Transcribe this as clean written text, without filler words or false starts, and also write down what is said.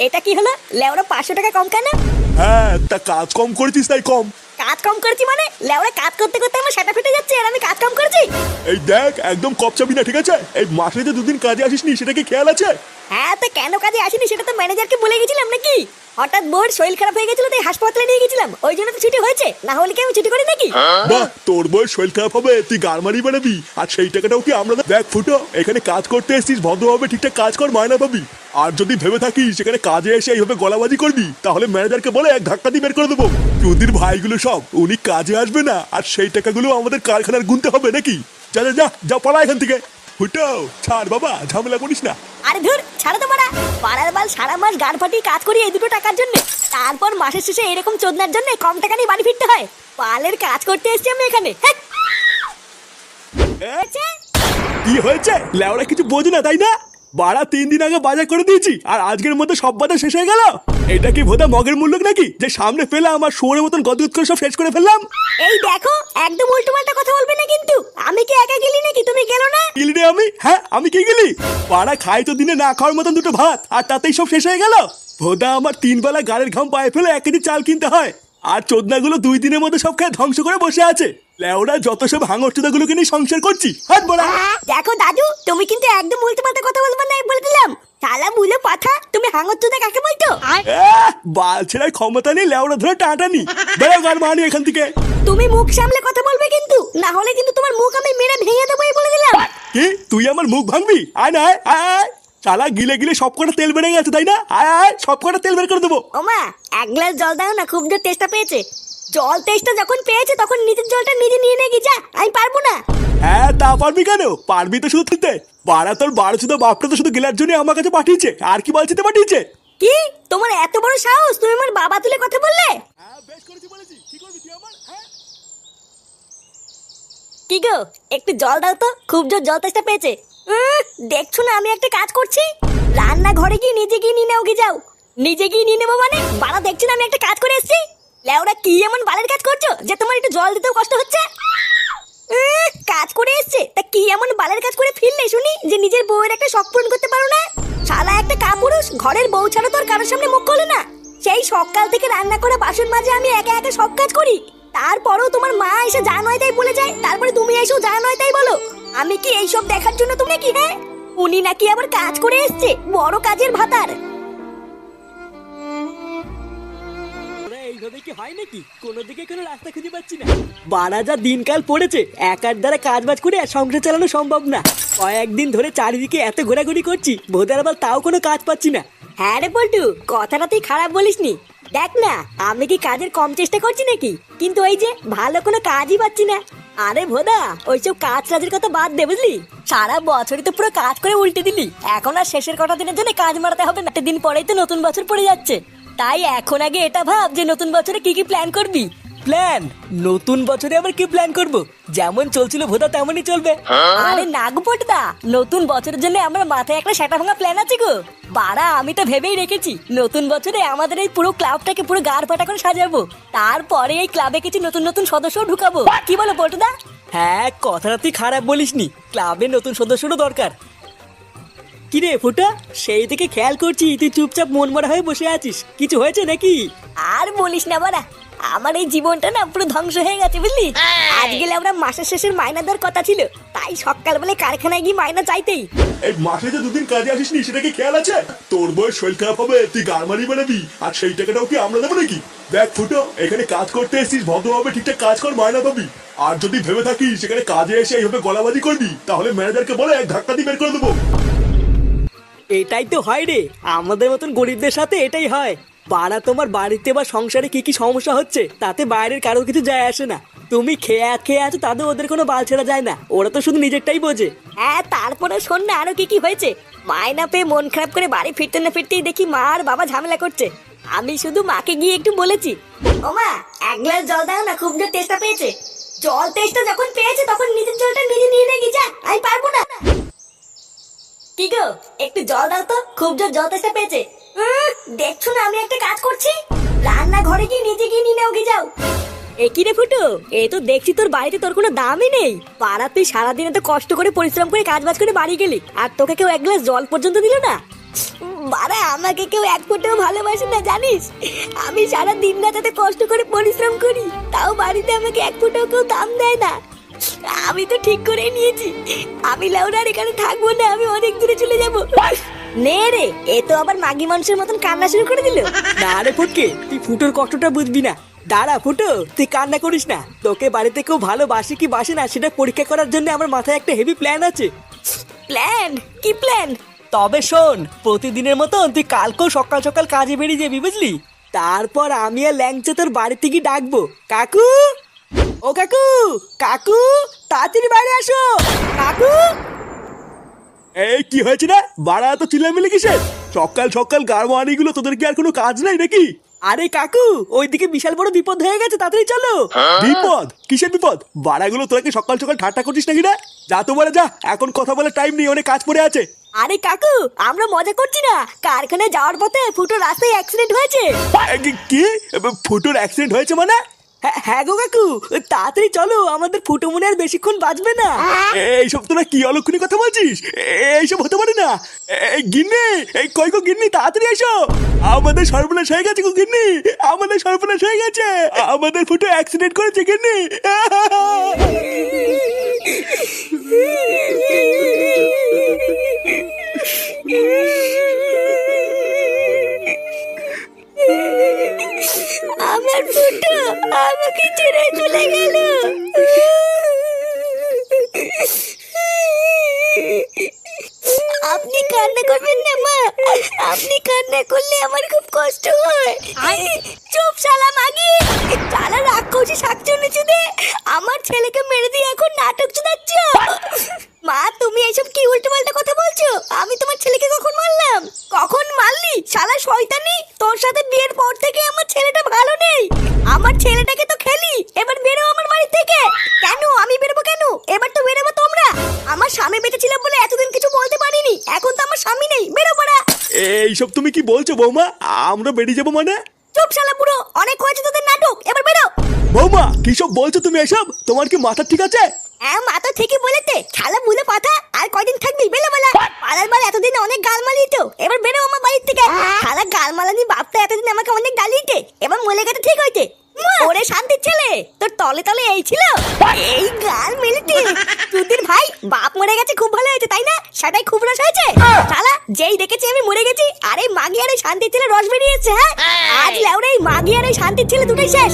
এটা কি হলো? লেওরা 500 টাকা কম কেন? হ্যাঁ, তা কাজ কম করেছিস তাই কম। কাজ কম করেছি মানে? লেওরা কাজ করতে করতে আমার সেটা ফেটে যাচ্ছে আর আমি কাজ কম করেছি? এই দেখ, একদম কপচাবি না, ঠিক আছে? এই মাসে যে 2 দিন কাজে আসিসনি সেটা কি খেয়াল আছে? হ্যাঁ, তো কেন কাজে আসিনি সেটা তো ম্যানেজারকে বলে গেছিলাম নাকি? হঠাৎ বোর শরীর খারাপ হয়ে গেছিল তাই হাসপাতালে নিয়ে গেছিলাম, ওই জন্য তো ছুটি হয়েছে, না হলে কি আমি ছুটি করি নাকি? বাহ, তোর বউয়ের শরীর খারাপ হবে তুই গারমারি বানাবি, আর সেই টাকাটাও কি আমরা দেখ ফুটো, এখানে কাজ করতে এসেছিস, ভদ্রভাবে ঠিকঠাক কাজ কর, মায়না পাবি। আর যদি ভেবে থাকিস সেখানে কাজে এসে এইভাবে গলাবাজি করবি, তাহলে ম্যানেজারকে বলে এক ধাক্কা দিয়ে বের করে দেবো। চুদির ভাইগুলো সব উনি কাজে আসবে না, আর সেই টাকাগুলো আমাদের কারখানার গুনতে হবে নাকি? যা যা যা যা, পড়া এখান থেকে। ফুটো ছাড় বাবা, ঝামেলা করিস না। আরে ধুর, ছাড়ো তো মারা। পাড়ার বাল সারা মাস গাড় ফাটিয়ে কাজ করি এই 2 টাকার জন্য, তারপর মাসের শেষে এরকম চোদনার জন্য কম টাকা নিয়ে বাড়ি ফিরতে হয়। পালের কাজ করতে এসেছি আমি এখানে। কি হয়েছে? লেওরা কিছু বোঝে না তাই না? বাড়া 3 দিন আগে বাজার করে দিয়েছি আর আজকের মধ্যে সব বাজার শেষ হয়ে গেল। এটা কি ভোদা মগের মূল্য নাকি যে সামনে ফেলে আমার শুয়োরের মতন গদগদ করে সব শেষ করে ফেললাম? এই দেখো, একদম উল্টো পাল্টা কথা বলবে না কিন্তু। আমি কি একা গেলি নাকি? তুমি গেলো না? গেলি রে আমি? হ্যাঁ, আমি কি গেলি? বাড়া খাই তো দিনে না খাওয়ার মতন 2টো ভাত, আর তাতেই সব শেষ হয়ে গেল। ভোদা আমার 3 বেলা গাড়ির ঘাম পায়ে ফেলে 1 কেজি চাল কিনতে হয়, আর চোদনাগুলো 2 দিনের মধ্যে সব খেয়ে ধ্বংস করে বসে আছে। লেওরা যত সব হাঙর চোদাগুলোকে নিয়ে সংসার করছি, হাত বড়া। দেখো দাদু, তুমি কিন্তু একদম উল্টো পাল্টা কথা বলবে না, বলে দিলাম। শালা মুলো পাঠা, তুমি হাঙর চোদা কাকে বলতো? বাল ছেড়ার ক্ষমতা নেই, লেওরা ধরে টাটানি। বেরো গান মানি এখান থেকে। তুমি মুখ সামলে কথা বলবে কিন্তু, না হলে কিন্তু তোমার মুখ আমি মেরে ভেঙে দেবো, এই বলে দিলাম। কি তুই আমার মুখ ভাঙবি? আয় না আয় আয়। শালা গিলে গিলে সব কটা তেল বেড়ে গেছে তাই না? আয় আয়, সব কটা তেল বের করে দেবো। ওমা, 1 গ্লাস জল দাও না, খুব জোর তেষ্টা পেয়েছে। জল তেষ্টা যখন পেয়েছে তখন নিজের জলটা নিজে নিয়ে নে, যা। আমি পারবো না। হ্যাঁ, তা পারবি কেন? পারবি তো শুধু দিতে। বাড়া তোর 12 বাপটা তো শুধু গেলার জন্য আমার কাছে পাঠিয়েছে, আর কি বলছিতে পাঠিয়েছে? কি তোমার এত বড় সাহস, তুমি আমার বাবা তুলে কথা বললে? হ্যাঁ, বেশ করেছি বলেছি। কি করবি তুই আমার? হ্যাঁ, কি গো, একটু জল দাও তো, খুব জোর জল তেষ্টা পেয়েছে। দেখছো না আমি একটা কাজ করছি? রান্না ঘরে গিয়ে নিজে গিয়ে নিয়ে নাও, কি যাও। নিজে গিয়ে নিয়ে নেবো মানে? বাড়া দেখছো না আমি একটা কাজ করে এসেছি। লেওরা কি এমন বালের কাজ করছো যে তোমার একটু জল দিতেও কষ্ট হচ্ছে? কাজ করে এসছে তা কি এমন বালের কাজ করে ফিরলে শুনি যে নিজের বউয়ের একটা শখ পূরণ করতে পারো না? শালা একটা কাপুরুষ, ঘরের বউ ছাড়া তো আর কারোর সামনে মুখ খোলে না। সেই সকাল থেকে রান্না করা বাসন মাজে আমি একা একা সব কাজ করি, তারপরেও তোমার মা এসে যা নয় তাই বলে যায়, তারপরে তুমি এসেও যা নয় তাই বলো। আমি কি এইসব দেখার জন্য তুমি কি? হ্যাঁ, উনি নাকি আবার কাজ করে এসছে, বড় কাজের ভাতার। এইভাবে কি হয় নাকি? কোনো দিকে কোনো রাস্তা খুঁজে পাচ্ছি না। বাড়া যা দিনকাল পড়েছে, একার দ্বারা কাজ বাজ করে আর সংসার চালানো সম্ভব না। কয়েকদিন ধরে চারিদিকে এত ঘোরাঘুরি করছি, ভোদার আবার তাও কোনো কাজ পাচ্ছি না। হ্যাঁ রে পল্টু, কথাটা তুই খারাপ বলিসনি। দেখ না, আমি কি কাজের কম চেষ্টা করছি নাকি? কিন্তু ওই যে ভালো কোনো কাজই পাচ্ছি না। আরে ভোদা, ওইসব কাজ কাজের কথা বাদ দে, বুঝলি? সারা বছরই তো পুরো কাজ করে উল্টে দিলি, এখন আর শেষের কটা দিনের জন্য কাজ মারাতে হবে না। একটা দিন পরেই তো নতুন বছর পড়ে যাচ্ছে, তাই এখন আগে এটা ভাব যে নতুন বছরে কি কি প্ল্যান করবি। প্ল্যান? নতুন বছরে আবার কি প্ল্যান করব? যেমন চলছিল ভোদা তেমনই চলবে। আরে না গো পটদা, নতুন বছরের জন্য আমার মাথায় একটা সেটা ভাঙা প্ল্যান আছে গো। বাড়া আমি তো ভেবেই রেখেছি নতুন বছরে আমাদের এই পুরো ক্লাবটাকে পুরো গাড় ফাটা করে সাজাবো, তারপরে এই ক্লাবে কিছু নতুন নতুন সদস্য ঢুকাবো। কি বলো পটদা? হ্যাঁ, কথাটা তুই খারাপ বলিসনি, ক্লাবে নতুন সদস্যরও দরকার। কিরে ফুটা, সেই থেকে খেয়াল করছি তুই চুপচাপ মন মরা হয়ে বসে আছিস, কিছু হয়েছে নাকি? আর বলিস না বাড়া, আমার এই জীবনটা না পুরো ধ্বংস হয়ে গেছে, বুঝলি? আজ গেলে আমরা মাসের শেষের মাইনা দেওয়ার কথা ছিল, তাই সকালবেলা কারখানায় গিয়ে মাইনা চাইতেই। এই মাসে যে 2 দিন কাজে আসিসনি সেটা কি খেয়াল আছে? তোর বউয়ের শরীর খারাপ হবে তুই গারমারি বানাবি, আর সেই টাকাটাও কি আমরা দেবো নাকি? দেখ ফুটো, এখানে কাজ করতে এসেছিস, ভদ্রভাবে ঠিকঠাক কাজ কর, মায়না পাবি। আর যদি ভেবে থাকিস সেখানে কাজে এসে এইভাবে গলাবাজি করবি, তাহলে ম্যানেজারকে বলে এক ধাক্কা দিয়ে বের করে দেবো। এটাই তো হয় রে, আমাদের মতন গরিবদের সাথে এটাই হয়। বাড়া তোমার বাড়িতে বা সংসারে কি কি সমস্যা হচ্ছে তাতে বাইরের কারোর কিছু যায় আসে না। তুমি খেয়ে আছো, তাদের ওদের কোনো বাল ছেড়া যায় না, ওরা তো শুধু নিজেরটাই বোঝে। হ্যাঁ, তারপরে শোন না আরো কি কি হয়েছে। মাইনা পেয়ে মন খারাপ করে বাড়ি ফিরতে না ফিরতেই দেখি মা আর বাবা ঝামেলা করছে। আমি শুধু মাকে গিয়ে একটু বলেছি, ও মা 1 গ্লাস জল দাও না, খুব জোর তেষ্টা পেয়েছে। জল তেষ্টা যখন পেয়েছে তখন নিজের জলটা নিজে নিয়ে নে, যা। আমি পারবো না। কি গো, একটু জল দাও তো, খুব জোর জল তেষ্টা পেয়েছে। দেখছো না আমি একটা কাজ করছি? রান্না ঘরে গিয়ে নিজে গিয়ে নিয়ে নাও, কি যাও। এ কি রে ফুটো, এ তো দেখছি তোর বাড়িতে তোর কোনো দামই নেই। পাড়া তুই সারাদিন এত কষ্ট করে পরিশ্রম করে কাজ বাজ করে বাড়ি গেলি, আর তোকে কেউ 1 গ্লাস জল পর্যন্ত দিল না। বাড়া আমাকে কেউ এক ফোঁটাও ভালোবাসে না জানিস। আমি সারা দিন রাত এত কষ্ট করে পরিশ্রম করি, তাও বাড়িতে আমাকে এক ফোঁটাও কেউ দাম দেয় না। আমি তো ঠিক করে নিয়েছি, আমি লাউডার এখানে থাকবো না, আমি অনেক দূরে চলে যাব। নে রে, এ তো আবার মাগি মানুষের মতন কান্না শুরু করে দিল। না রে ফটকে, তুই ফুটোর কষ্টটা বুঝবি না। দাঁড়া ফুটো, তুই কান্না করিস না। তোকে বাড়িতে কেউ ভালোবাসে কি বাসে না সেটা পরীক্ষা করার জন্য আমার মাথায় একটা হেভি প্ল্যান আছে। প্ল্যান? কি প্ল্যান? তবে শোন, প্রতিদিনের মতন তুই কালকেও সকাল সকাল কাজে বেরিয়ে যাবি, বুঝলি? তারপর আমি আর ল্যাংচা তোর বাড়িতে গিয়ে ডাকবো, কাকু ও কাকু, কাকু তাড়াতাড়ি বাইরে আসো কাকু। এই কি হয়েছে না বাড়া, এত চিল্লামিল্লি কিসের? সকাল সকাল গাড়ওয়ানি গুলো, তোদের কি আর কোনো কাজ নাই নাকি? আরে কাকু, ওইদিকে বিশাল বড় বিপদ হয়ে গেছে, তাড়াতাড়ি চলো। বিপদ? কিসের বিপদ? বাড়াগুলো তোরা কি সকাল সকাল ঠাট্টা করছিস নাকি রে? যা তো বলে যা, এখন কথা বলে টাইম নেই, অনেক কাজ পড়ে আছে। আরে কাকু, আমরা মজা করছি না। কারখানায় যাওয়ার পথে ফুটো রাস্তায় অ্যাক্সিডেন্ট হয়েছে। কি? ফুটোর অ্যাক্সিডেন্ট হয়েছে মানে? হ্যাঁ গো কাকু, তাড়াতাড়ি চলো, আমাদের ফুটো মনে আর বেশিক্ষণ বাঁচবে না। এইসব তোরা কি অলক্ষণী কথা বলছিস? এইসব হতে পারে না। এই গিন্নি, এই কই গো গিন্নি, তাড়াতাড়ি এসো। আমাদের সর্বনাশ হয়ে গেছে গো গিন্নি, আমাদের সর্বনাশ হয়ে গেছে। আমাদের ফুটো অ্যাক্সিডেন্ট করেছে গিন্নি। আমার ফুটো আমাকে ছেড়ে চলে গেল। আপনি কান্না করবেন না মা, আপনি কান্না করলে আমার খুব কষ্ট হয়। চুপ শালা মাগি, শালা রাক্ষসী শাকচুন্নি চুদে, আমার ছেলেকে মেরে দিয়ে এখন নাটক শোনাচ্ছ। মা তুমি এইসব কি উল্টোপাল্টা কথা বলছো? আমি তোমার ছেলেকে কখন মারলাম? কখন মারলি শালা শয়তানি? তোর সাথে বিয়ের পর থেকে আমার ছেলেটা ভালো নেই। আমার ছেলেটাকে তো খেলি, এবার বেরো আমার বাড়ি থেকে। কেন আমি বেরোবো কেন? এবার তো বেরোবো তোমরা। আমার স্বামী বেঁচে ছিল বলে এতদিন কিছু বলতে পারিনি, এখন তো আমার স্বামী নেই, বেরো পড়া। এইসব তুমি কি বলছো বৌমা? আমরা বেরিয়ে যাবো মানে? চুপ শালা বুড়ো, অনেক হয়েছে তোদের নাটক, এবার বেরো। বৌমা কিসব বলছো তুমি এসব? তোমার কি মাথা ঠিক আছে? হ্যাঁ মাথা ঠিকই বলেছে, শালা বুলে পাঠা। আর কয়দিন থাকবি? বেলা বেলা পাড়ার বার এতদিন অনেক গাল মালিয়েছো, এবার বেরো আমার বাড়ির থেকে। শালা গাল মালানি বাপটা এতদিন আমাকে অনেক গালিয়েছে, এবার মলে গেছে ঠিক হয়েছে। ওরে শান্তির ছেলে, তোর তলে তলে এই ছিল, এই গাল মেলেছে। তুদির ভাই বাপ মরে গেছে, খুব ভালো হয়েছে তাই না? সেটাই খুব রস হয়েছে। শালা যেই দেখেছি আমি মরে গেছি, আরে মাগি আর এই শান্তির ছেলে রস বেরিয়েছে। হ্যাঁ আজ লেওরে এই মাগি আর এই শান্তির ছেলে দুটোই শেষ।